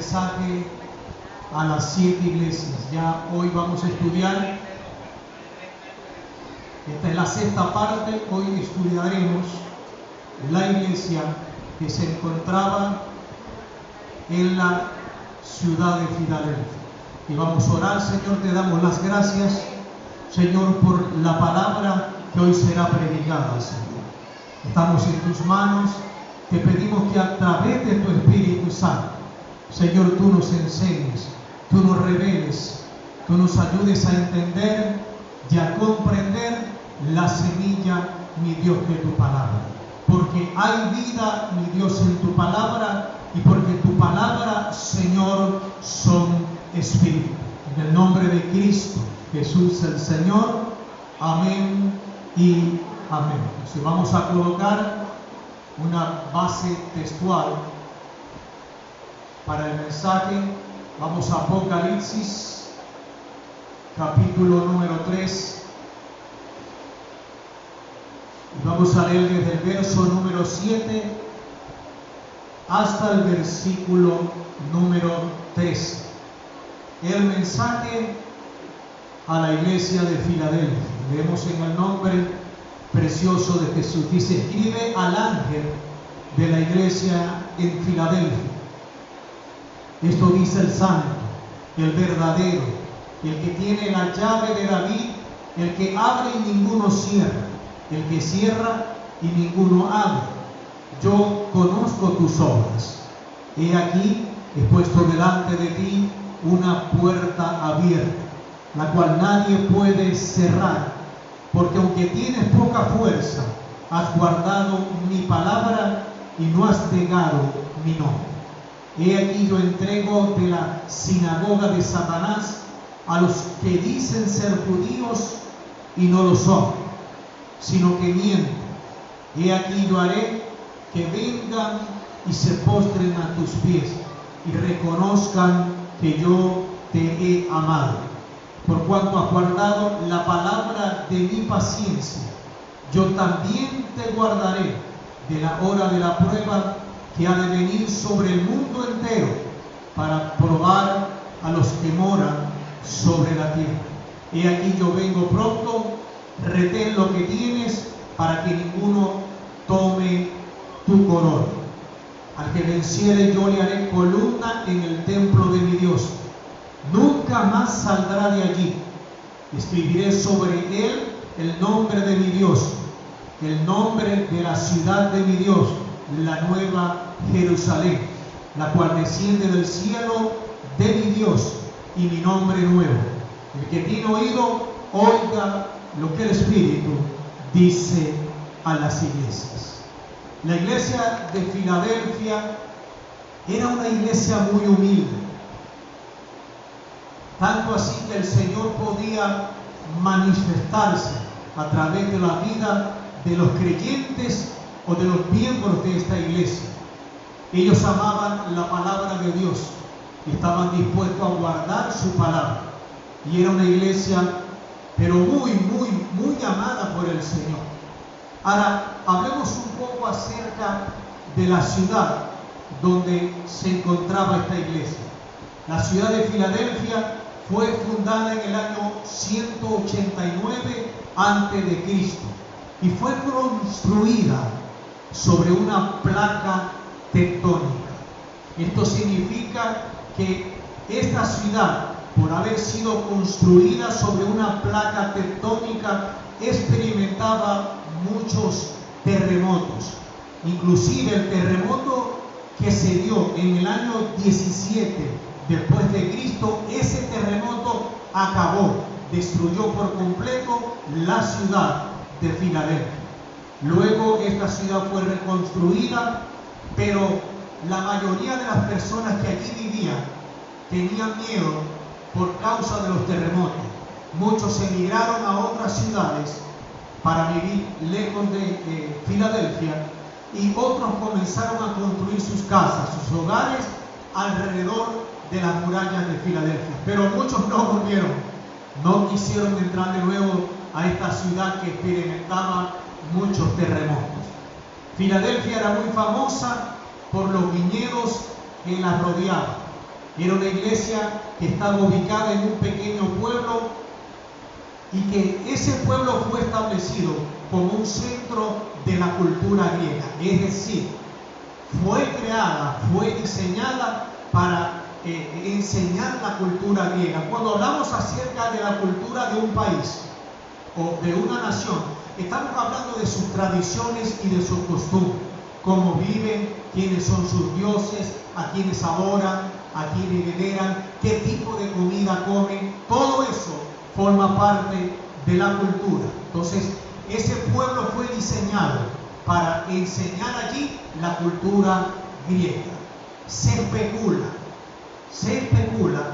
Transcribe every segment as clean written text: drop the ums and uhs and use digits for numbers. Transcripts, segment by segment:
mensaje a las 7 iglesias. Ya hoy vamos a estudiar, esta es la sexta parte, hoy estudiaremos la iglesia que se encontraba en la ciudad de Filadelfia. Y vamos a orar. Señor, te damos las gracias, Señor, por la palabra que hoy será predicada, Señor. Estamos en tus manos, te pedimos que a través de tu Espíritu Santo, Señor, tú nos enseñes, tú nos reveles, tú nos ayudes a entender y a comprender la semilla, mi Dios, de tu palabra. Porque hay vida, mi Dios, en tu palabra, y porque tu palabra, Señor, son espíritu. En el nombre de Cristo Jesús el Señor, amén y amén. Entonces vamos a colocar una base textual para el mensaje. Vamos a Apocalipsis, capítulo número 3. Y vamos a leer desde el verso número 7 hasta el versículo número 13. El mensaje a la iglesia de Filadelfia. Leemos en el nombre precioso de Jesús. Dice: escribe al ángel de la iglesia en Filadelfia. Esto dice el santo, el verdadero, el que tiene la llave de David, el que abre y ninguno cierra, el que cierra y ninguno abre. Yo conozco tus obras. He aquí, he puesto delante de ti una puerta abierta, la cual nadie puede cerrar, porque aunque tienes poca fuerza, has guardado mi palabra y no has negado mi nombre. He aquí yo entrego de la sinagoga de Satanás a los que dicen ser judíos y no lo son, sino que mienten. He aquí yo haré que vengan y se postren a tus pies y reconozcan que yo te he amado, por cuanto has guardado la palabra de mi paciencia. Yo también te guardaré de la hora de la prueba que ha de venir sobre el mundo entero, para probar a los que moran sobre la tierra. He aquí yo vengo pronto, retén lo que tienes, para que ninguno tome tu corona. Al que venciere yo le haré columna en el templo de mi Dios. Nunca más saldrá de allí. Escribiré sobre él el nombre de mi Dios, el nombre de la ciudad de mi Dios, la nueva Jerusalén, la cual desciende del cielo de mi Dios, y mi nombre nuevo. El que tiene oído, oiga lo que el Espíritu dice a las iglesias. La iglesia de Filadelfia era una iglesia muy humilde, tanto así que el Señor podía manifestarse a través de la vida de los creyentes o de los miembros de esta iglesia. Ellos amaban la palabra de Dios y estaban dispuestos a guardar su palabra. Y era una iglesia, pero muy amada por el Señor. Ahora, hablemos un poco acerca de la ciudad donde se encontraba esta iglesia. La ciudad de Filadelfia fue fundada en el año 189 a.C. y fue construida sobre una placa tectónica. Esto significa que esta ciudad, por haber sido construida sobre una placa tectónica, experimentaba muchos terremotos. Inclusive el terremoto que se dio en el año 17 después de Cristo, ese terremoto acabó, destruyó por completo la ciudad de Filadelfia. Luego esta ciudad fue reconstruida, pero la mayoría de las personas que allí vivían tenían miedo por causa de los terremotos. Muchos emigraron a otras ciudades para vivir lejos de Filadelfia, y otros comenzaron a construir sus casas, sus hogares alrededor de las murallas de Filadelfia. Pero muchos no volvieron, no quisieron entrar de nuevo a esta ciudad que experimentaba muchos terremotos. Filadelfia era muy famosa por los viñedos que la rodeaban. Era una iglesia que estaba ubicada en un pequeño pueblo y que ese pueblo fue establecido como un centro de la cultura griega. Es decir, fue creada, fue diseñada para enseñar la cultura griega. Cuando hablamos acerca de la cultura de un país o de una nación, estamos hablando de sus tradiciones y de sus costumbres, cómo viven, quiénes son sus dioses, a quienes adoran, a quienes veneran, qué tipo de comida comen. Todo eso forma parte de la cultura. Entonces, ese pueblo fue diseñado para enseñar allí la cultura griega. Se especula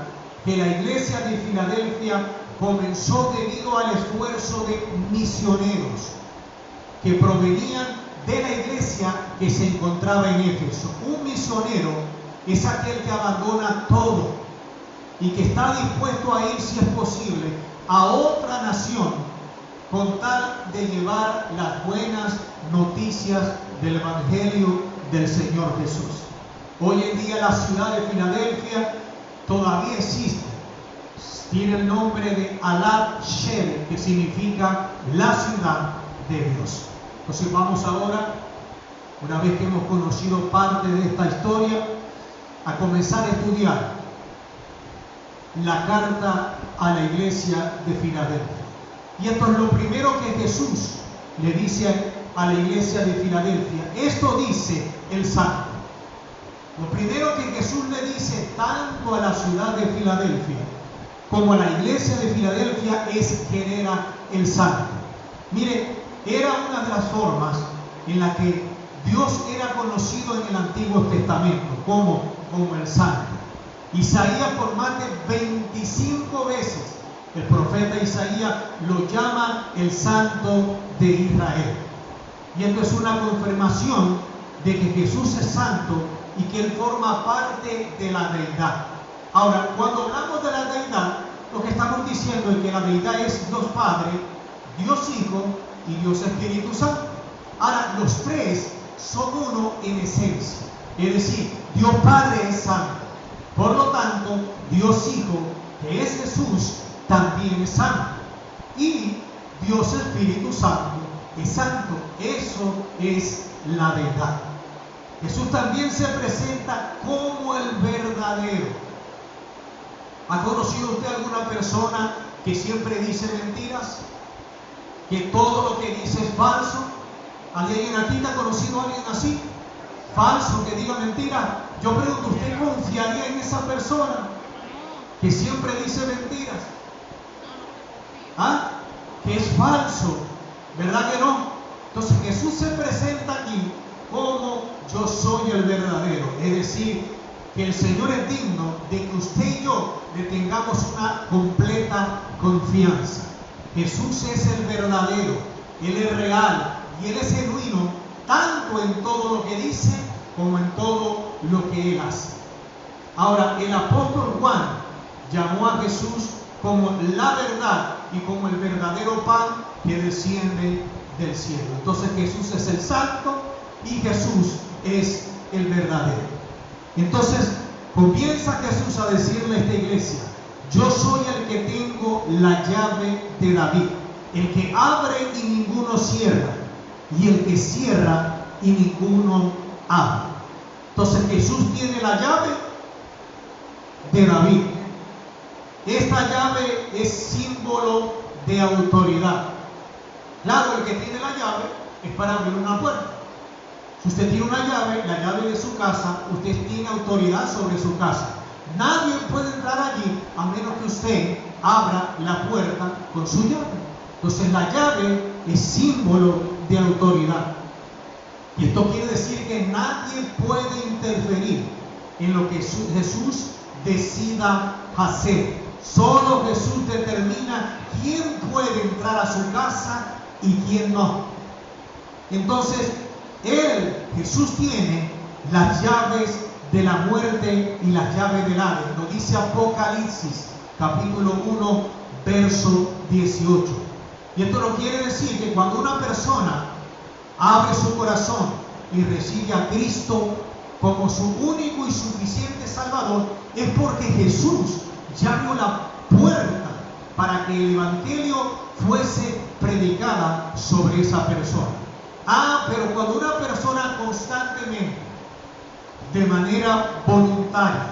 que la iglesia de Filadelfia comenzó debido al esfuerzo de misioneros que provenían de la iglesia que se encontraba en Éfeso. Un misionero es aquel que abandona todo y que está dispuesto a ir, si es posible, a otra nación con tal de llevar las buenas noticias del Evangelio del Señor Jesús. Hoy en día la ciudad de Filadelfia todavía existe. Tiene el nombre de Alad Shem, que significa la ciudad de Dios. Entonces vamos ahora, una vez que hemos conocido parte de esta historia, a comenzar a estudiar la carta a la iglesia de Filadelfia. Y esto es lo primero que Jesús le dice a la iglesia de Filadelfia. Esto dice el Santo. Lo primero que Jesús le dice tanto a la ciudad de Filadelfia como a la iglesia de Filadelfia es quién era el Santo. Mire, era una de las formas en la que Dios era conocido en el Antiguo Testamento como el Santo. Isaías, por más de 25 veces, el profeta Isaías lo llama el Santo de Israel. Y esto es una confirmación de que Jesús es santo y que Él forma parte de la deidad. Ahora, cuando hablamos de la deidad, lo que estamos diciendo es que la deidad es Dios Padre, Dios Hijo y Dios Espíritu Santo. Ahora, los tres son uno en esencia. Es decir, Dios Padre es santo. Por lo tanto, Dios Hijo, que es Jesús, también es santo. Y Dios Espíritu Santo es santo. Eso es la deidad. Jesús también se presenta como el verdadero. ¿Ha conocido usted alguna persona que siempre dice mentiras? ¿Que todo lo que dice es falso? ¿Alguien aquí ha conocido a alguien así? Falso, que diga mentira. Yo pregunto, ¿usted confiaría en esa persona que siempre dice mentiras? ¿Ah? Que es falso, ¿verdad que no? Entonces Jesús se presenta aquí como yo soy el verdadero, es decir, que el Señor es digno de que usted y yo le tengamos una completa confianza. Jesús es el verdadero, Él es real y Él es genuino, tanto en todo lo que dice como en todo lo que Él hace. Ahora, el apóstol Juan llamó a Jesús como la verdad y como el verdadero pan que desciende del cielo. Entonces Jesús es el santo y Jesús es el verdadero. Entonces comienza Jesús a decirle a esta iglesia: yo soy el que tengo la llave de David, el que abre y ninguno cierra, y el que cierra y ninguno abre. Entonces Jesús tiene la llave de David. Esta llave es símbolo de autoridad. Claro, el que tiene la llave es para abrir una puerta. Si usted tiene una llave, la llave de su casa, usted tiene autoridad sobre su casa. Nadie puede entrar allí a menos que usted abra la puerta con su llave. Entonces la llave es símbolo de autoridad. Y esto quiere decir que nadie puede interferir en lo que Jesús decida hacer. Solo Jesús determina quién puede entrar a su casa y quién no. Entonces, Jesús tiene las llaves de la muerte y las llaves del Hades. Lo dice Apocalipsis, capítulo 1, verso 18. Y esto no quiere decir que cuando una persona abre su corazón y recibe a Cristo como su único y suficiente Salvador, es porque Jesús ya abrió la puerta para que el Evangelio fuese predicada sobre esa persona. Pero cuando una persona constantemente, de manera voluntaria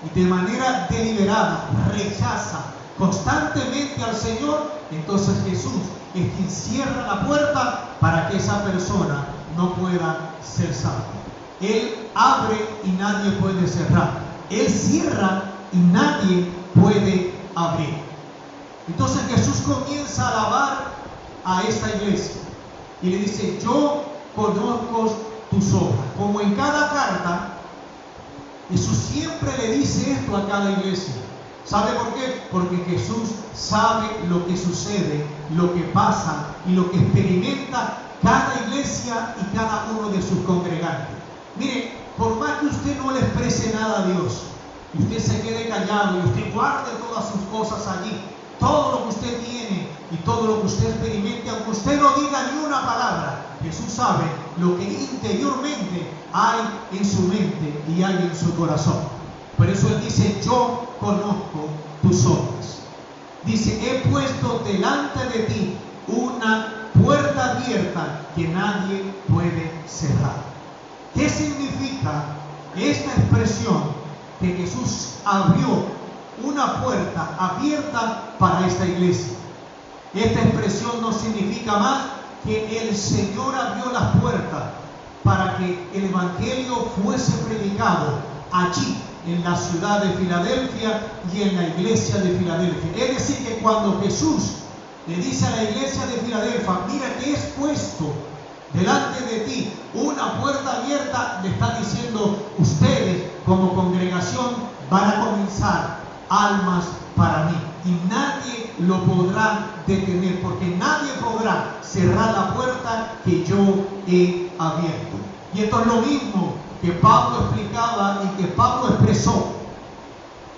y de manera deliberada, rechaza constantemente al Señor, entonces Jesús es quien cierra la puerta para que esa persona no pueda ser salva. Él abre y nadie puede cerrar. Él cierra y nadie puede abrir. Entonces Jesús comienza a alabar a esta iglesia y le dice: yo conozco tus obras. Como en cada carta, Jesús siempre le dice esto a cada iglesia. ¿Sabe por qué? Porque Jesús sabe lo que sucede, lo que pasa y lo que experimenta cada iglesia y cada uno de sus congregantes. Mire, por más que usted no le exprese nada a Dios, y usted se quede callado y usted guarde todas sus cosas allí, todo lo que usted tiene y todo lo que usted experimente, aunque usted no diga ni una palabra, Jesús sabe lo que interiormente hay en su mente y hay en su corazón. Por eso Él dice: yo conozco tus obras. Dice: he puesto delante de ti una puerta abierta que nadie puede cerrar. ¿Qué significa esta expresión? Que Jesús abrió una puerta abierta para esta iglesia. Esta expresión no significa más que el Señor abrió las puertas para que el Evangelio fuese predicado allí en la ciudad de Filadelfia y en la iglesia de Filadelfia. Es decir, que cuando Jesús le dice a la iglesia de Filadelfia: mira que es puesto delante de ti una puerta abierta, le está diciendo: ustedes como congregación van a comenzar almas para mí y nadie lo podrá detener, porque nadie podrá cerrar la puerta que yo he abierto. Y esto es lo mismo que Pablo explicaba y que Pablo expresó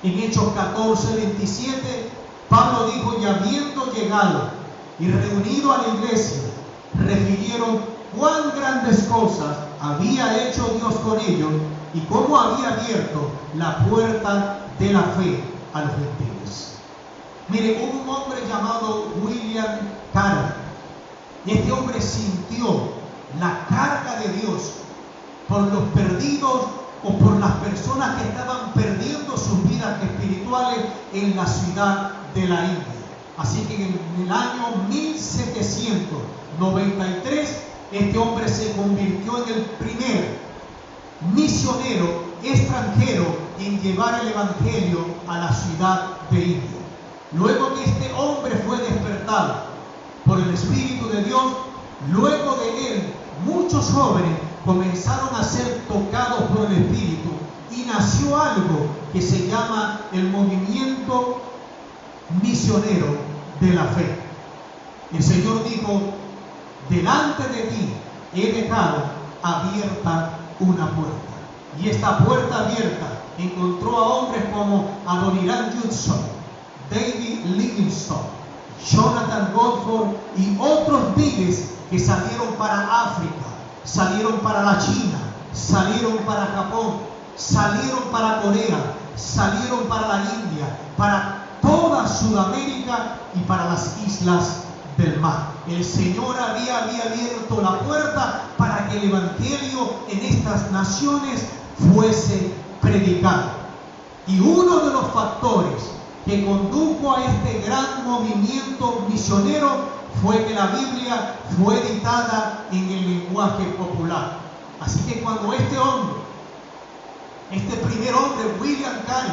en Hechos 14:27. Pablo dijo: y habiendo llegado y reunido a la iglesia, refirieron cuán grandes cosas había hecho Dios con ellos y cómo había abierto la puerta de la fe a los gentiles. Mire, hubo un hombre llamado William Carey, y este hombre sintió la carga de Dios por los perdidos o por las personas que estaban perdiendo sus vidas espirituales en la ciudad de la India. Así que en el año 1793 este hombre se convirtió en el primer misionero extranjero en llevar el Evangelio a la ciudad de India. Luego que este hombre fue despertado por el Espíritu de Dios, luego de él muchos jóvenes comenzaron a ser tocados por el Espíritu y nació algo que se llama el movimiento misionero de la fe. El Señor dijo: delante de ti he dejado abierta una puerta. Y esta puerta abierta encontró a hombres como Adoniram Judson, David Livingstone, Jonathan Goldford y otros miles que salieron para África, salieron para la China, salieron para Japón, salieron para Corea, salieron para la India, para toda Sudamérica y para las islas del mar. El Señor había abierto la puerta para que el Evangelio en estas naciones fuese predicado. Y uno de los factores que condujo a este gran movimiento misionero fue que la Biblia fue editada en el lenguaje popular. Así que cuando este primer hombre, William Carey,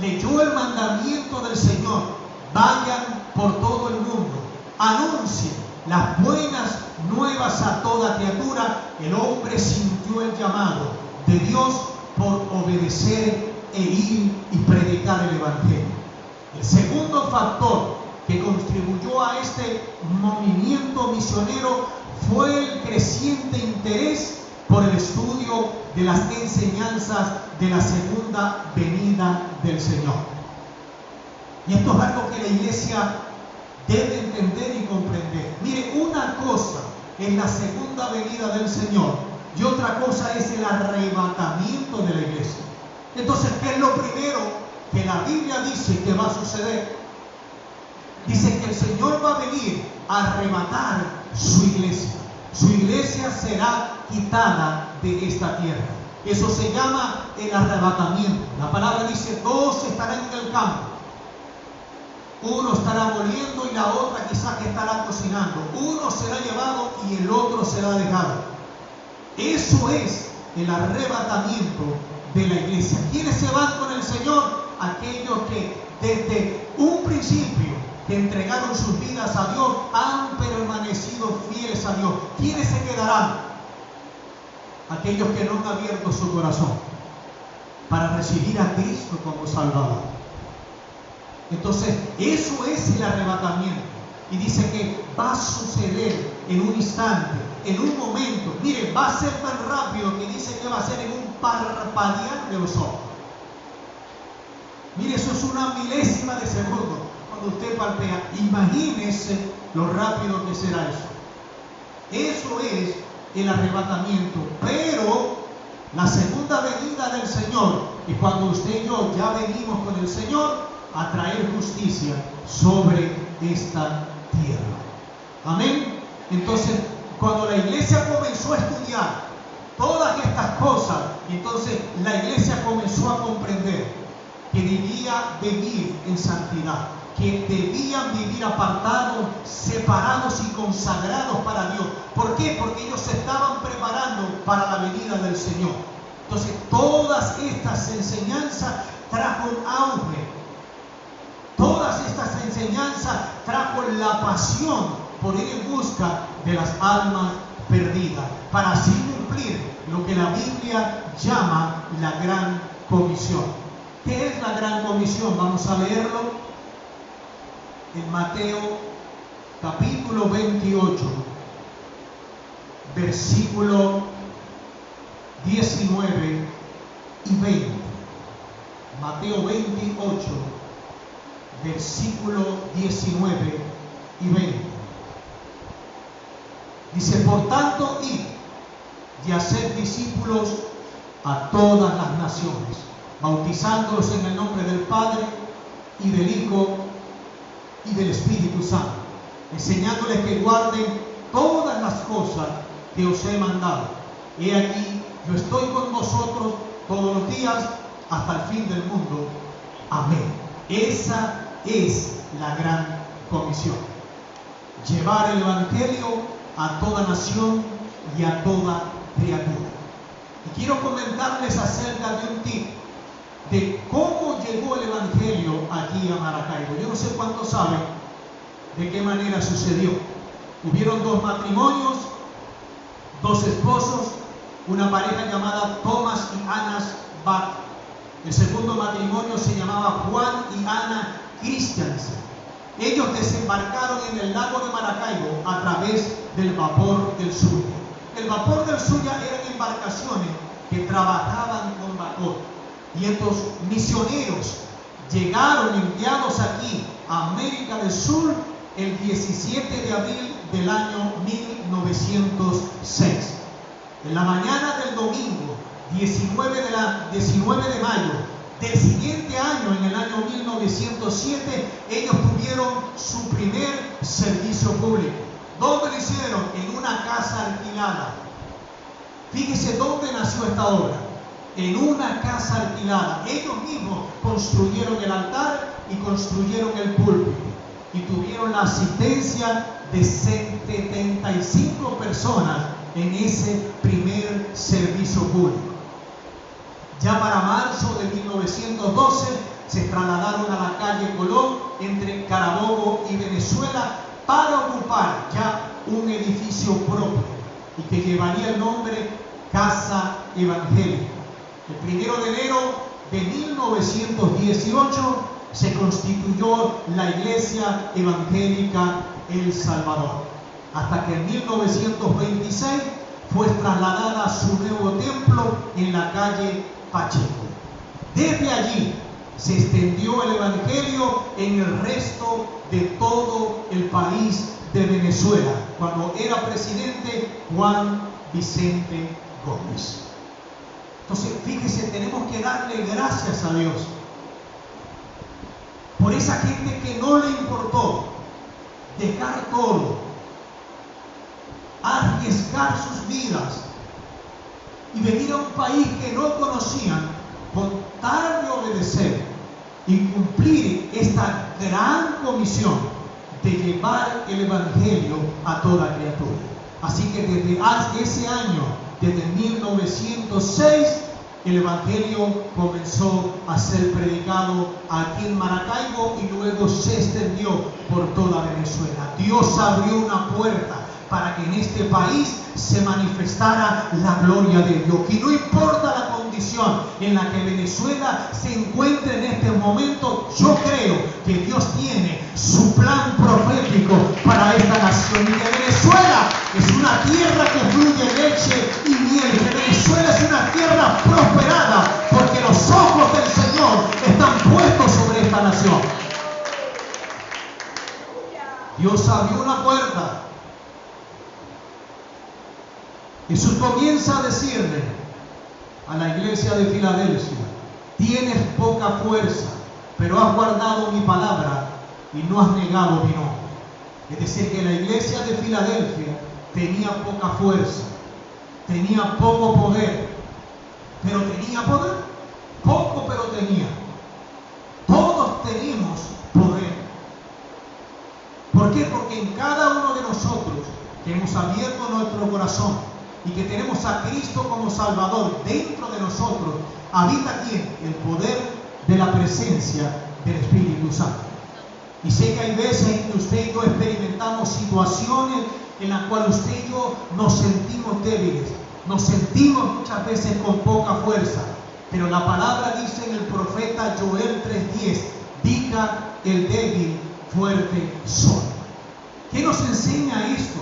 leyó el mandamiento del Señor: vayan por todo el mundo, anuncien las buenas nuevas a toda criatura, el hombre sintió el llamado de Dios por obedecer e ir y predicar el Evangelio. El segundo factor que contribuyó a este movimiento misionero fue el creciente interés por el estudio de las enseñanzas de la segunda venida del Señor. Y esto es algo que la iglesia debe entender y comprender. Mire, una cosa es la segunda venida del Señor y otra cosa es el arrebatamiento de la iglesia. Entonces, ¿qué es lo primero que la Biblia dice que va a suceder? Dice que el Señor va a venir a arrebatar su iglesia. Su iglesia será quitada de esta tierra. Eso se llama el arrebatamiento. La palabra dice, dos estarán en el campo. Uno estará moliendo y la otra quizás que estará cocinando. Uno será llevado y el otro será dejado. Eso es el arrebatamiento de la iglesia. ¿Quiénes se van con el Señor? Aquellos que desde un principio que entregaron sus vidas a Dios han permanecido fieles a Dios. ¿Quiénes se quedarán? Aquellos que no han abierto su corazón para recibir a Cristo como Salvador. Entonces, eso es el arrebatamiento. Y dice que va a suceder en un instante, en un momento. Mire, va a ser tan rápido que dice que va a ser en un parpadear de los ojos. Mire, eso es una milésima de segundo. Cuando usted palpea, imagínese lo rápido que será eso. Eso es el arrebatamiento. Pero la segunda venida del Señor, y cuando usted y yo ya venimos con el Señor a traer justicia sobre esta tierra. Amén. Entonces, cuando la iglesia comenzó a estudiar todas estas cosas, entonces la iglesia comenzó a comprender que debía vivir en santidad, que debían vivir apartados, separados y consagrados para Dios. ¿Por qué? Porque ellos se estaban preparando para la venida del Señor. Entonces, todas estas enseñanzas trajo un auge. Todas estas enseñanzas trajo la pasión por ir en busca de las almas perdidas, para así cumplir lo que la Biblia llama la Gran Comisión. ¿Qué es la Gran Comisión? Vamos a leerlo en Mateo capítulo 28, versículo 19 y 20. Mateo 28, versículo 19 y 20. Dice, por tanto, id y haced discípulos a todas las naciones, bautizándolos en el nombre del Padre y del Hijo y del Espíritu Santo, enseñándoles que guarden todas las cosas que os he mandado. He aquí, yo estoy con vosotros todos los días hasta el fin del mundo. Amén. Esa es la Gran Comisión. Llevar el Evangelio a toda nación y a toda criatura. Y quiero comentarles acerca de un tip de cómo llegó el Evangelio aquí a Maracaibo. Yo no sé cuántos saben de qué manera sucedió. Hubieron dos matrimonios, dos esposos, una pareja llamada Thomas y Anna Bach. El segundo matrimonio se llamaba Juan y Ana Christiansen. Ellos desembarcaron en el lago de Maracaibo a través del vapor del Zulia. El vapor del Zulia eran embarcaciones que trabajaban con vapor. Y estos misioneros llegaron enviados aquí a América del Sur el 17 de abril del año 1906. En la mañana del domingo 19 de mayo del siguiente año, en el año 1907, ellos tuvieron su primer servicio público. ¿Dónde lo hicieron? En una casa alquilada. Fíjese dónde nació esta obra. En una casa alquilada. Ellos mismos construyeron el altar y construyeron el púlpito. Y tuvieron la asistencia de 75 personas en ese primer servicio público. Ya para marzo de 1912 se trasladaron a la calle Colón entre Carabobo y Venezuela para ocupar ya un edificio propio y que llevaría el nombre Casa Evangélica. El 1 de enero de 1918 se constituyó la Iglesia Evangélica El Salvador, hasta que en 1926 fue trasladada a su nuevo templo en la calle Pacheco. Desde allí se extendió el Evangelio en el resto de todo el país de Venezuela, cuando era presidente Juan Vicente Gómez. Entonces, fíjese, tenemos que darle gracias a Dios por esa gente que no le importó dejar todo, arriesgar sus vidas y venir a un país que no conocían con tal de obedecer y cumplir esta gran comisión de llevar el Evangelio a toda criatura. Así que desde ese año, desde 1906, el Evangelio comenzó a ser predicado aquí en Maracaibo y luego se extendió por toda Venezuela. Dios abrió una puerta para que en este país se manifestara la gloria de Dios. Y no importa la condición en la que Venezuela se encuentre en este momento, yo creo que Dios tiene su plan profético para esta nación. Y que Venezuela es una tierra que fluye leche y miel. Que Venezuela es una tierra prosperada porque los ojos del Señor están puestos sobre esta nación. Dios abrió una puerta. Jesús comienza a decirle a la iglesia de Filadelfia: tienes poca fuerza, pero has guardado mi palabra y no has negado mi nombre. Es decir, que la iglesia de Filadelfia tenía poca fuerza, tenía poco poder, pero tenía poder. Poco, pero tenía. Todos tenemos poder. ¿Por qué? Porque en cada uno de nosotros que hemos abierto nuestro corazón y que tenemos a Cristo como Salvador dentro de nosotros, habita ¿quién? El poder de la presencia del Espíritu Santo. Y sé que hay veces en que usted y yo experimentamos situaciones en las cuales usted y yo nos sentimos débiles, nos sentimos muchas veces con poca fuerza, pero la palabra dice en el profeta Joel 3:10: diga el débil, fuerte soy. ¿Qué nos enseña esto?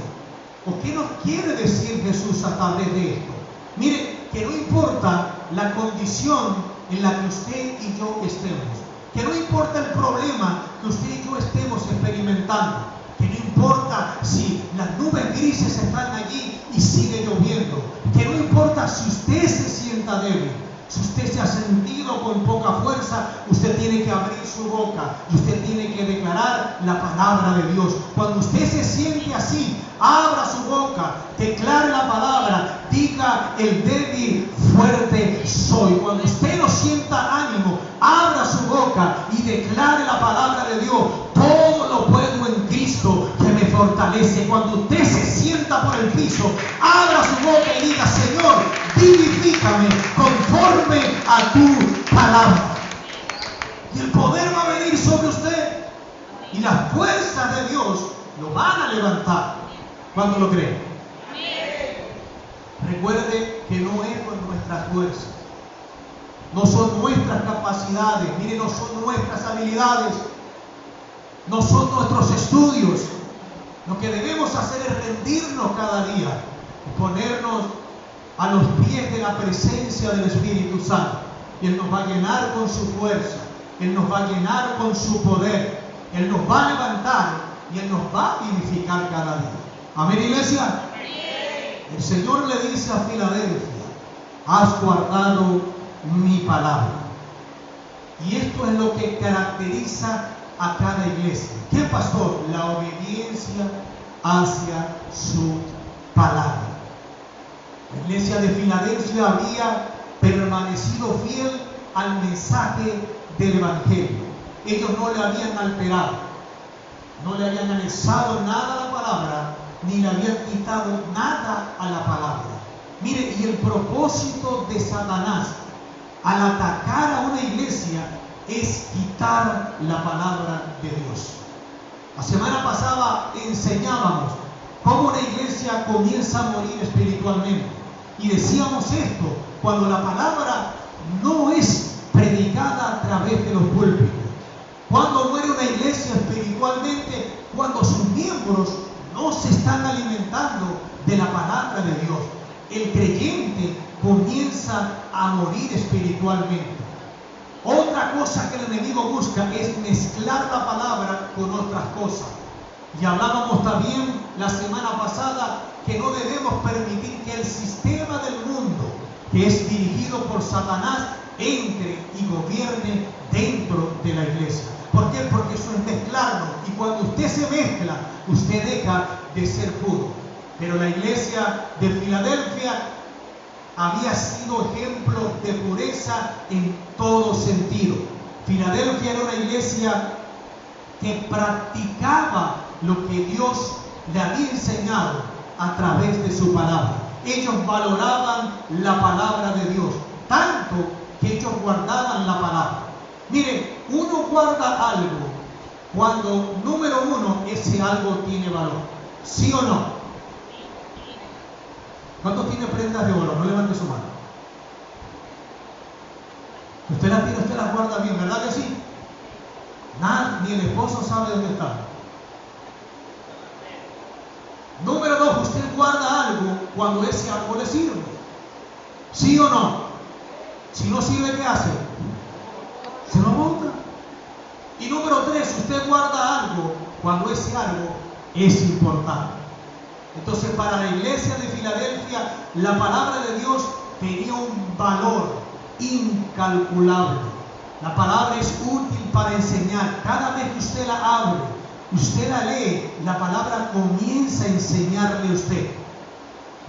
¿O qué nos quiere decir Jesús a través de esto? Mire, que no importa la condición en la que usted y yo estemos, que no importa el problema que usted y yo estemos experimentando, que no importa si las nubes grises están allí y sigue lloviendo, que no importa si usted se sienta débil, si usted se ha sentido con poca fuerza, usted tiene que abrir su boca y usted tiene que declarar la palabra de Dios. Cuando usted se siente así, abra su boca, declare la palabra, diga el débil, fuerte soy. Cuando usted no sienta ánimo, abra su boca y declare la palabra de Dios. Todo lo puedo en Cristo que me fortalece. Cuando usted se sienta por el piso, abra su boca y diga: Señor, vivifícame conforme a tu palabra. Y el poder va a venir sobre usted y las fuerzas de Dios lo van a levantar. ¿Cuánto lo creen? Recuerde que no es con nuestras fuerzas, no son nuestras capacidades, mire, no son nuestras habilidades, no son nuestros estudios. Lo que debemos hacer es rendirnos cada día y ponernos a los pies de la presencia del Espíritu Santo. Y Él nos va a llenar con su fuerza, Él nos va a llenar con su poder, Él nos va a levantar y Él nos va a vivificar cada día. Amén, iglesia. Amén. El Señor le dice a Filadelfia: has guardado mi palabra. Y esto es lo que caracteriza a cada iglesia. ¿Qué, pastor? La obediencia hacia su palabra. La iglesia de Filadelfia había permanecido fiel al mensaje del Evangelio. Ellos no le habían alterado, no le habían anexado nada a la palabra, ni le habían quitado nada a la palabra. Mire, y el propósito de Satanás al atacar a una iglesia es quitar la palabra de Dios. La semana pasada enseñábamos cómo una iglesia comienza a morir espiritualmente. Y decíamos esto: cuando la palabra no es predicada a través de los púlpitos. Cuando muere una iglesia espiritualmente, cuando sus miembros no se están alimentando de la palabra de Dios. El creyente comienza a morir espiritualmente. Otra cosa que el enemigo busca es mezclar la palabra con otras cosas. Y hablábamos también la semana pasada que no debemos permitir que el sistema del mundo que es dirigido por Satanás, entre y gobierne dentro de la iglesia. ¿Por qué? Porque eso es mezclarlo. Y cuando usted se mezcla, usted deja de ser puro. Pero la iglesia de Filadelfia había sido ejemplo de pureza en todo sentido. Filadelfia era una iglesia que practicaba lo que Dios le había enseñado a través de su palabra. Ellos valoraban la palabra de Dios, tanto que ellos guardaban la palabra. Miren, uno guarda algo cuando, número uno, ese algo tiene valor. ¿Sí o no? ¿Cuántos tiene prendas de oro? No levante su mano. Usted las tiene, usted las guarda bien, ¿verdad que sí? Nada, ni el esposo sabe dónde está. Número dos, usted guarda algo cuando ese algo le sirve. ¿Sí o no? Si no sirve, ¿qué hace? Se lo bota. Y número tres, usted guarda algo cuando ese algo es importante. Entonces, para la iglesia de Filadelfia, la palabra de Dios tenía un valor incalculable. La palabra es útil para enseñar. Cada vez que usted la abre, usted la lee, la palabra comienza a enseñarle a usted.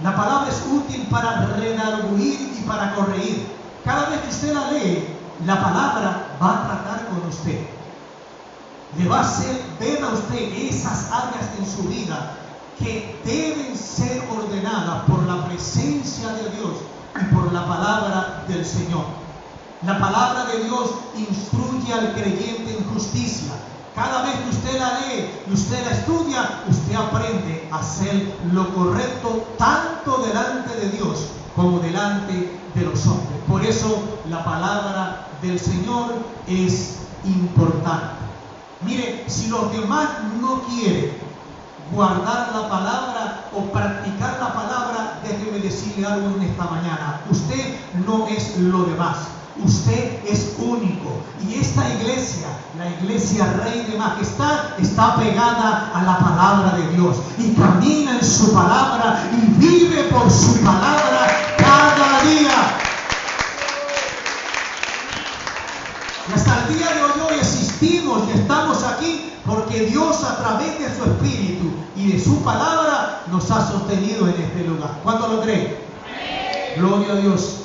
La palabra es útil para redarguir y para corregir. Cada vez que usted la lee, la palabra va a tratar con usted. Le va a hacer ver a usted esas áreas en su vida que deben ser ordenadas por la presencia de Dios y por la palabra del Señor. La palabra de Dios instruye al creyente en justicia. Cada vez que usted la lee y usted la estudia, usted aprende a hacer lo correcto tanto delante de Dios como delante de los hombres. Por eso la palabra del Señor es importante. Mire, si los demás no quieren guardar la palabra o practicar la palabra, déjeme decirle algo en esta mañana. Usted no es lo demás. Usted es único. Y esta iglesia, la iglesia Rey de Majestad, está pegada a la palabra de Dios. Y camina en su palabra y vive por su palabra cada día. Y hasta el día de hoy existimos y estamos aquí porque Dios, a través de su Espíritu y de su palabra, nos ha sostenido en este lugar. ¿Cuánto lo creen? Gloria a Dios.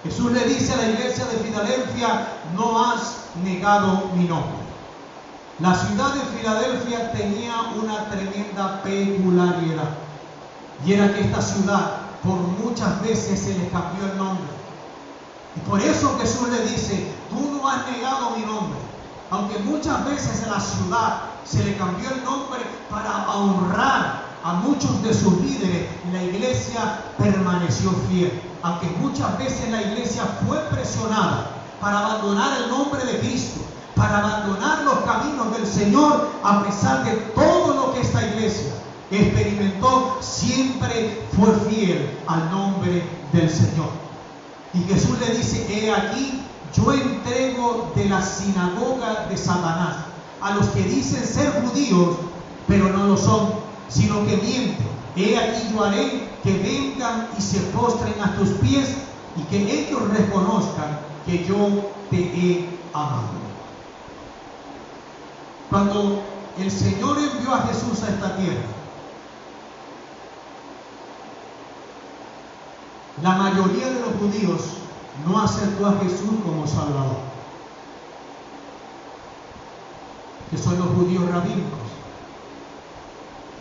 Jesús le dice a la iglesia de Filadelfia: no has negado mi nombre. La ciudad de Filadelfia tenía una tremenda peculiaridad, y era que esta ciudad por muchas veces se le cambió el nombre. Y por eso Jesús le dice: tú no has negado mi nombre. Aunque muchas veces en la ciudad se le cambió el nombre para honrar a muchos de sus líderes, la iglesia permaneció fiel. Aunque muchas veces la iglesia fue presionada para abandonar el nombre de Cristo, para abandonar los caminos del Señor, a pesar de todo lo que esta iglesia experimentó, siempre fue fiel al nombre del Señor. Y Jesús le dice: he aquí, yo entrego de la sinagoga de Satanás a los que dicen ser judíos, pero no lo son, sino que mienten. He aquí, yo haré que vengan y se postren a tus pies y que ellos reconozcan que yo te he amado. Cuando el Señor envió a Jesús a esta tierra, la mayoría de los judíos no aceptó a Jesús como Salvador, que son los judíos rabínicos.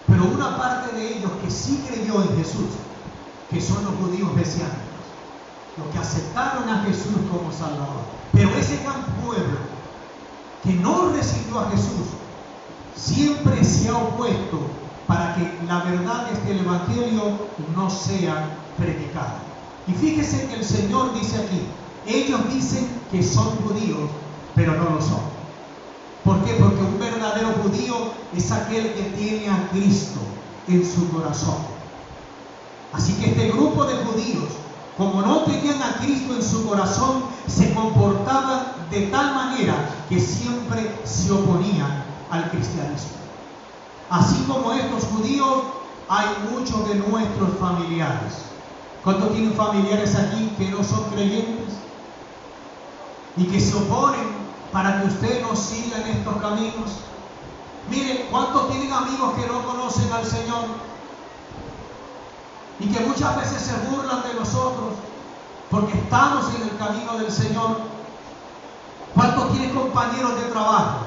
Pero una parte de ellos que sí creyó en Jesús, que son los judíos mesiánicos, los que aceptaron a Jesús como Salvador. Pero ese gran pueblo que no recibió a Jesús siempre se ha opuesto para que la verdad del Evangelio no sea predicada. Y fíjese que el Señor dice aquí: ellos dicen que son judíos, pero no lo son. ¿Por qué? Porque un verdadero judío es aquel que tiene a Cristo en su corazón. Así que este grupo de judíos, como no tenían a Cristo en su corazón, se comportaban de tal manera que siempre se oponían al cristianismo. Así como estos judíos, hay muchos de nuestros familiares ¿Cuántos tienen familiares aquí que no son creyentes y que se oponen para que usted no siga en estos caminos? Miren, ¿cuántos tienen amigos que no conocen al Señor y que muchas veces se burlan de nosotros porque estamos en el camino del Señor? ¿Cuántos tienen compañeros de trabajo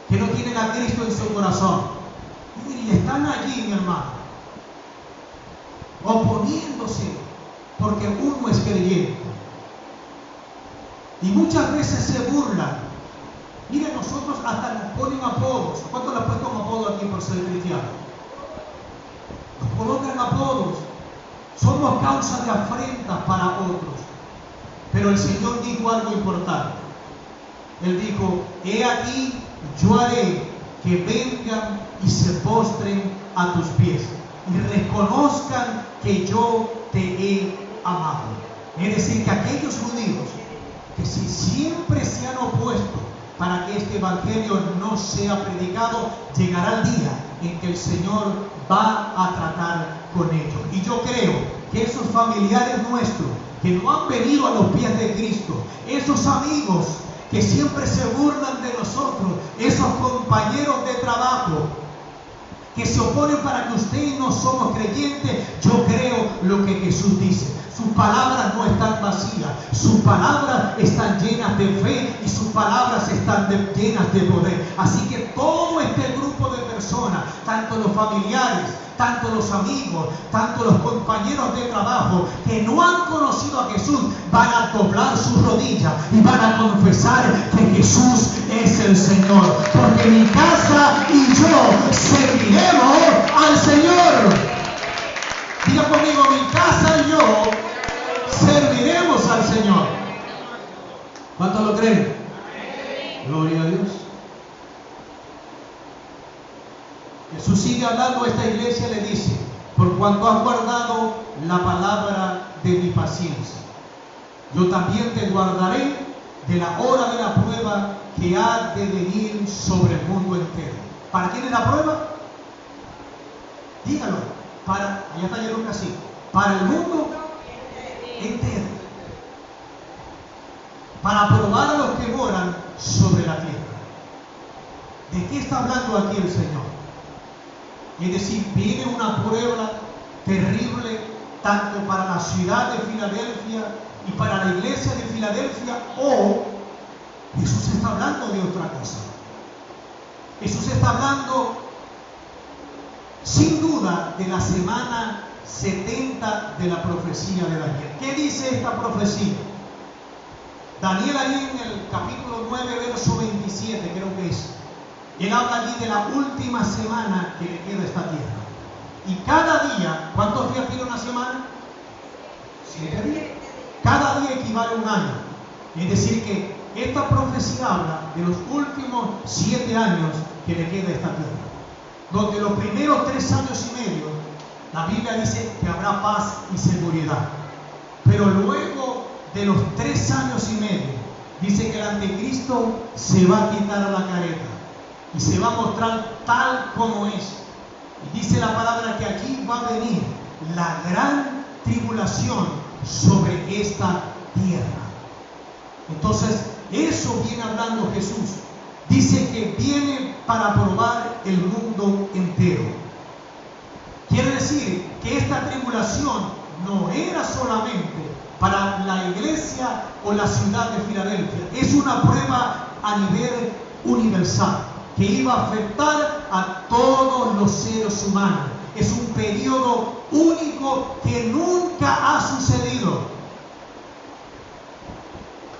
que no tienen a Cristo en su corazón? Y están allí, mi hermano, oponiéndose porque uno es creyente. Y muchas veces se burlan. Miren, nosotros hasta nos ponen apodos. ¿Cuántos le han puesto un apodo aquí por ser cristiano? Nos colocan apodos. Somos causa de afrenta para otros. Pero el Señor dijo algo importante. Él dijo: he aquí, yo haré que vengan y se postren a tus pies y reconozcan que yo te he amado. Es decir, que aquellos judíos que si siempre se han opuesto para que este evangelio no sea predicado, llegará el día en que el Señor va a tratar con ellos. Y yo creo que esos familiares nuestros que no han venido a los pies de Cristo, esos amigos que siempre se burlan de nosotros, esos compañeros de trabajo que se oponen para que usted y no somos creyentes, yo creo lo que Jesús dice. Sus palabras no están vacías, sus palabras están llenas de fe y sus palabras están llenas de poder. Así que todo este grupo de personas, tanto los familiares, tanto los amigos, tanto los compañeros de trabajo que no han conocido a Jesús, van a doblar sus rodillas y van a confesar que Jesús es el Señor. Porque mi casa y yo serviremos al Señor. Diga conmigo: mi casa y yo serviremos al Señor. ¿Cuántos lo creen? Gloria a Dios. Jesús sigue hablando a esta iglesia y le dice: por cuanto has guardado la palabra de mi paciencia, yo también te guardaré de la hora de la prueba que ha de venir sobre el mundo entero. ¿Para quién es la prueba? Dígalo. Allá está Lucas, así. Para el mundo entero. Para probar a los que moran sobre la tierra. ¿De qué está hablando aquí el Señor? Es decir, viene una prueba terrible tanto para la ciudad de Filadelfia y para la iglesia de Filadelfia, o Jesús está hablando de otra cosa. Jesús está hablando sin duda de la semana 70 de la profecía de Daniel. ¿Qué dice esta profecía? Daniel, ahí en el capítulo 9, verso 27, creo que es. Él habla allí de la última semana que le queda a esta tierra. Y cada día, ¿cuántos días tiene una semana? 7 días. Cada día equivale a un año. Es decir, que esta profecía habla de los últimos 7 años que le queda a esta tierra. Donde los primeros 3 años y medio, la Biblia dice que habrá paz y seguridad. Pero luego de los 3 años y medio, dice que el anticristo se va a quitar a la careta y se va a mostrar tal como es. Y dice la palabra que aquí va a venir la gran tribulación sobre esta tierra. Entonces, eso viene hablando Jesús. Dice que viene para probar el mundo entero. Quiere decir que esta tribulación no era solamente para la iglesia o la ciudad de Filadelfia. Es una prueba a nivel universal que iba a afectar a todos los seres humanos. Es un periodo único que nunca ha sucedido.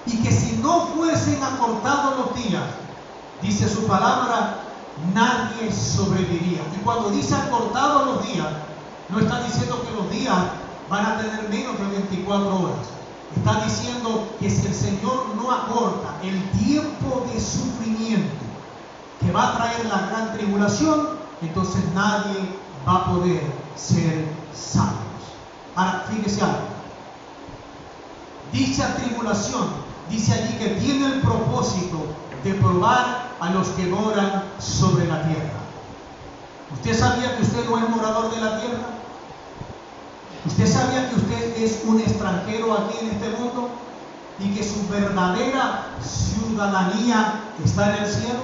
Y que si no fuesen acortados los días, dice su palabra, nadie sobreviviría. Y cuando dice acortados los días, no está diciendo que los días van a tener menos de 24 horas. Está diciendo que si el Señor no acorta el tiempo de sufrimiento que va a traer la gran tribulación, entonces nadie va a poder ser salvos. Ahora, fíjese algo. Dicha tribulación, dice allí que tiene el propósito de probar a los que moran sobre la tierra. ¿Usted sabía que usted no es morador de la tierra? ¿Usted sabía que usted es un extranjero aquí en este mundo y que su verdadera ciudadanía está en el cielo?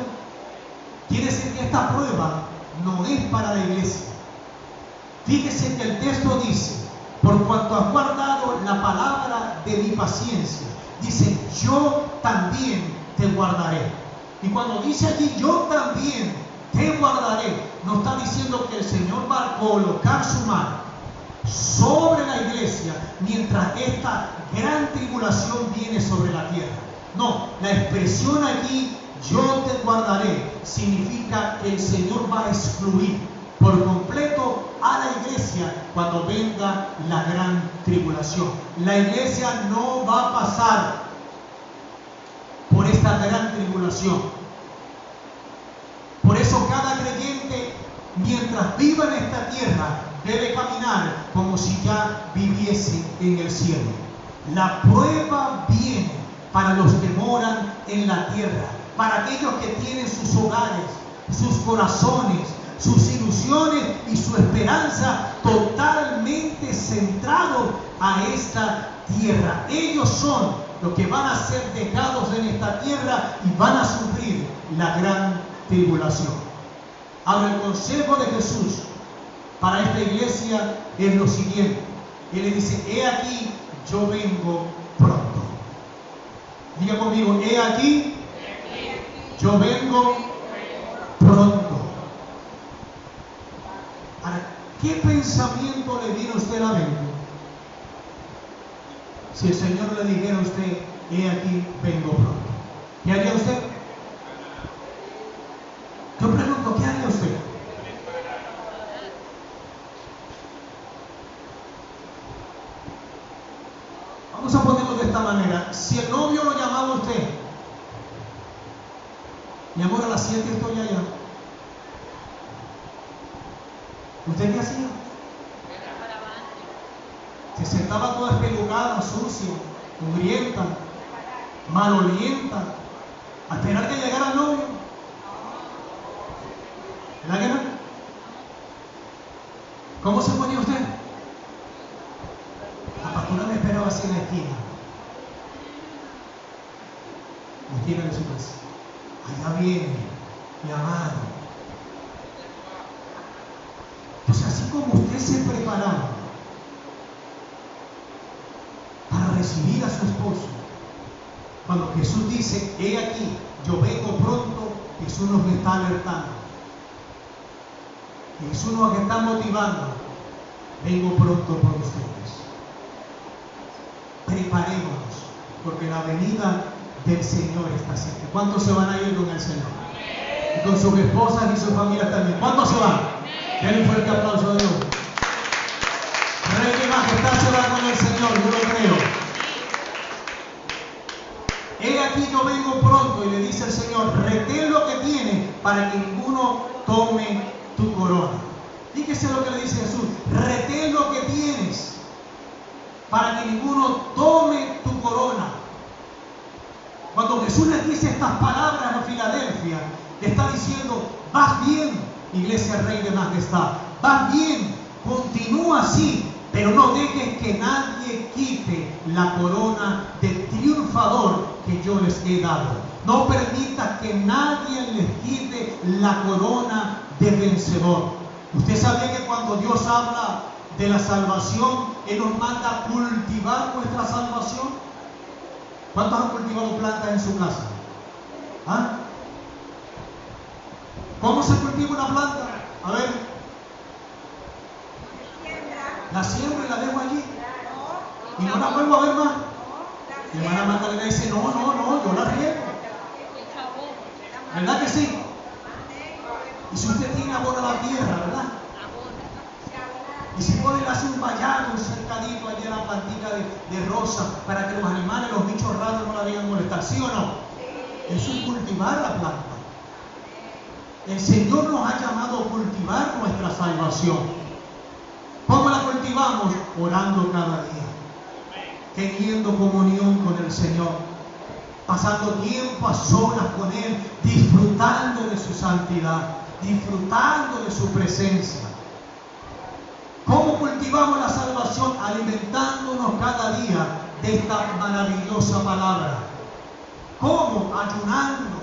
Quiere decir que esta prueba no es para la iglesia. Fíjese que el texto dice: por cuanto has guardado la palabra de mi paciencia, dice, yo también te guardaré. Y cuando dice allí, yo también te guardaré, no está diciendo que el Señor va a colocar su mano sobre la iglesia mientras esta gran tribulación viene sobre la tierra. No, la expresión aquí, yo te guardaré, significa que el Señor va a excluir por completo a la iglesia cuando venga la gran tribulación. La iglesia no va a pasar por esta gran tribulación. Por eso cada creyente, mientras viva en esta tierra, debe caminar como si ya viviese en el cielo. La prueba viene para los que moran en la tierra, para aquellos que tienen sus hogares, sus corazones, sus ilusiones y su esperanza totalmente centrado a esta tierra. Ellos son los que van a ser dejados en esta tierra y van a sufrir la gran tribulación. Ahora, el consejo de Jesús para esta iglesia es lo siguiente. Él le dice: he aquí, yo vengo pronto. Diga conmigo: he aquí, yo vengo pronto. Ahora, ¿qué pensamiento le viene a usted a la mente si el Señor le dijera a usted: he aquí, vengo pronto? ¿Qué haría usted? Yo pregunto, ¿qué haría usted? Vamos a ponerlo de esta manera. Si el novio lo llamaba a usted: mi amor, a las 7 estoy allá, ¿usted qué hacía? Se sentaba toda espelucada, sucia, mugrienta, malolienta, a esperar que llegara el novio. ¿Verdad que no? ¿Cómo se ponía usted? La pastora me esperaba así en la esquina de su casa. Allá viene mi amado. Entonces, así como usted se preparaba para recibir a su esposo, cuando Jesús dice: he aquí, yo vengo pronto, Jesús nos está alertando. Jesús nos está motivando: vengo pronto por ustedes. Preparémonos, porque la venida del Señor está cerca. ¿Cuántos se van a ir con el Señor? Y con sus esposas y sus familias también. ¿Cuántos se van? Denle un fuerte aplauso a Dios. Rey de majestad se va con el Señor, yo lo creo. He aquí, yo vengo pronto, y le dice el Señor: retén lo que tienes para que ninguno tome tu corona. Fíjese lo que le dice Jesús: retén lo que tienes para que ninguno tome tu corona. Cuando Jesús les dice estas palabras a Filadelfia, le está diciendo: vas bien, iglesia Rey de majestad, vas bien, continúa así, pero no dejes que nadie quite la corona de triunfador que yo les he dado. No permitas que nadie les quite la corona de vencedor. ¿Usted sabía que cuando Dios habla de la salvación, Él nos manda a cultivar nuestra salvación? ¿Cuántos han cultivado plantas en su casa? ¿Ah? ¿Cómo se cultiva una planta? A ver. La siembro y la dejo allí. Y no la vuelvo a ver más. Mi hermana Magdalena dice: no, yo la riego. ¿Verdad que sí? Y si usted tiene abono a la tierra, ¿verdad? Y si puede, le hace un vallado, un cercadito allí a la plantita de rosa para que los animales, los bichos raros no la vengan a molestar. ¿Sí o no? Eso es cultivar la planta. El Señor nos ha llamado a cultivar nuestra salvación. ¿Cómo la cultivamos? Orando cada día, teniendo comunión con el Señor, pasando tiempo a solas con Él, disfrutando de su santidad, disfrutando de su presencia. ¿Cómo cultivamos la salvación? salvación alimentándonos cada día de esta maravillosa palabra. ¿Cómo? Ayunando.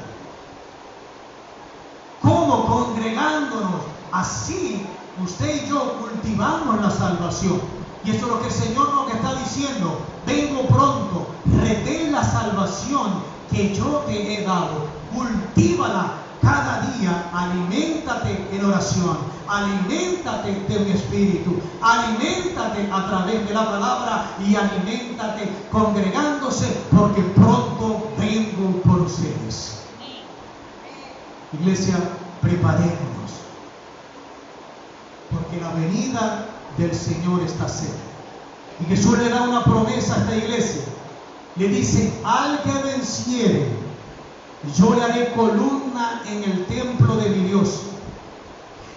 ¿Cómo? Congregándonos. Así usted y yo cultivamos la salvación. Y eso es lo que el Señor nos está diciendo. Vengo pronto, retén la salvación que yo te he dado. Cultívala cada día, aliméntate en oración, aliméntate de mi espíritu, aliméntate a través de la palabra y aliméntate congregándose, porque pronto vengo por ustedes. Iglesia, preparémonos, porque la venida del Señor está cerca. Y Jesús le da una promesa a esta iglesia. Le dice: al que venciere, yo le haré columna en el templo de mi Dios,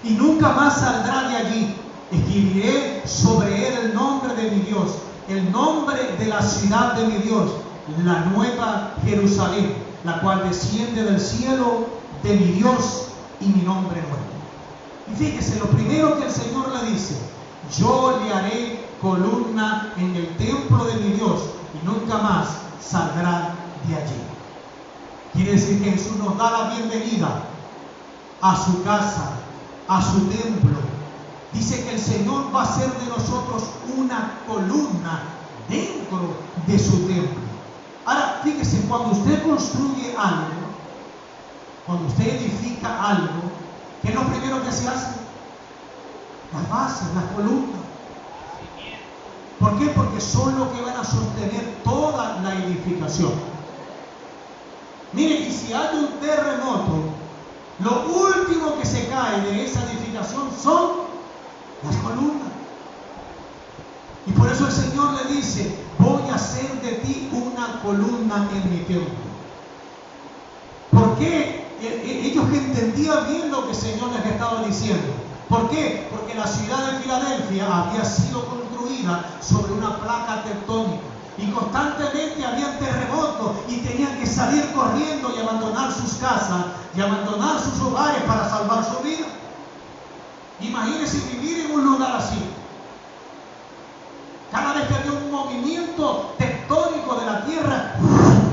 y nunca más saldrá de allí. Escribiré sobre él el nombre de mi Dios, el nombre de la ciudad de mi Dios, la nueva Jerusalén, la cual desciende del cielo de mi Dios, y mi nombre nuevo. Y fíjese, lo primero que el Señor le dice: yo le haré columna en el templo de mi Dios, y nunca más saldrá de allí. Quiere decir que Jesús nos da la bienvenida a su casa, a su templo. Dice que el Señor va a hacer de nosotros una columna dentro de su templo. Ahora, fíjese, cuando usted construye algo, cuando usted edifica algo, ¿qué es lo primero que se hace? Las bases, las columnas. ¿Por qué? Porque son los que van a sostener toda la edificación. Mire, y si hay un terremoto, lo último que se cae de esa edificación son las columnas. Y por eso el Señor le dice: voy a hacer de ti una columna en mi templo. ¿Por qué? Ellos entendían bien lo que el Señor les estaba diciendo. ¿Por qué? Porque la ciudad de Filadelfia había sido construida sobre una placa tectónica. Y constantemente había terremotos y tenían que salir corriendo y abandonar sus casas y abandonar sus hogares para salvar su vida. Imagínense vivir en un lugar así. Cada vez que había un movimiento tectónico de la tierra,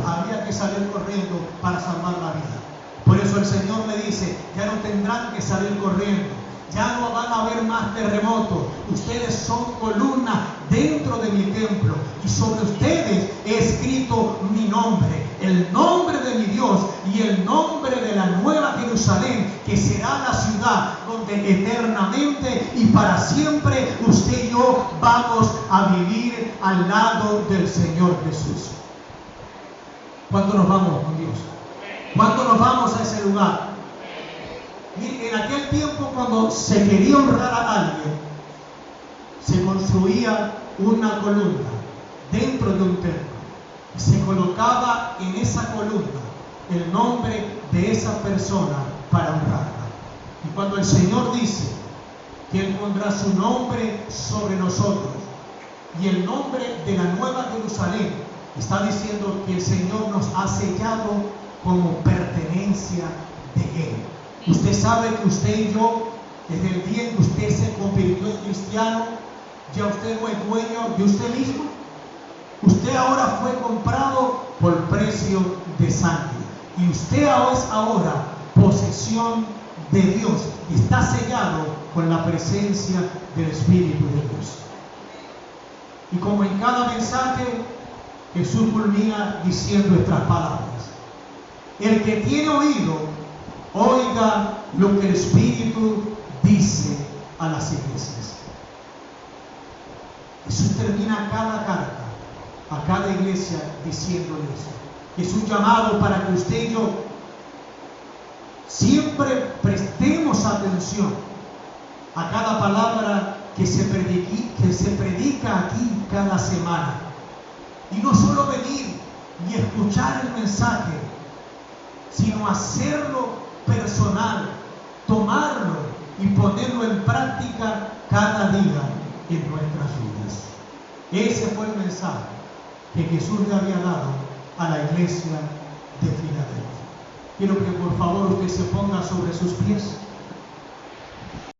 había que salir corriendo para salvar la vida. Por eso el Señor le dice: ya no tendrán que salir corriendo. Ya no van a haber más terremotos. Ustedes son columnas dentro de mi templo. Y sobre ustedes he escrito mi nombre, el nombre de mi Dios y el nombre de la nueva Jerusalén, que será la ciudad donde eternamente y para siempre usted y yo vamos a vivir al lado del Señor Jesús. ¿Cuándo nos vamos con Dios? ¿Cuándo nos vamos a ese lugar? En aquel tiempo, cuando se quería honrar a alguien, se construía una columna dentro de un templo. Se colocaba en esa columna el nombre de esa persona para honrarla. Y cuando el Señor dice que Él pondrá su nombre sobre nosotros y el nombre de la nueva Jerusalén, está diciendo que el Señor nos ha sellado como pertenencia de Él. Usted sabe que usted y yo, desde el día en que usted se convirtió en cristiano, ya usted no es dueño de usted mismo. Usted ahora fue comprado por precio de sangre. Y usted es ahora posesión de Dios. Y está sellado con la presencia del Espíritu de Dios. Y como en cada mensaje, Jesús culmina diciendo estas palabras: el que tiene oído, oiga lo que el Espíritu dice a las iglesias. Jesús termina cada carta a cada iglesia diciéndole eso. Es un llamado para que usted y yo siempre prestemos atención a cada palabra que se predica aquí cada semana. Y no solo venir y escuchar el mensaje, sino hacerlo personal, tomarlo y ponerlo en práctica cada día en nuestras vidas. Ese fue el mensaje que Jesús le había dado a la iglesia de Filadelfia. Quiero que por favor usted se ponga sobre sus pies.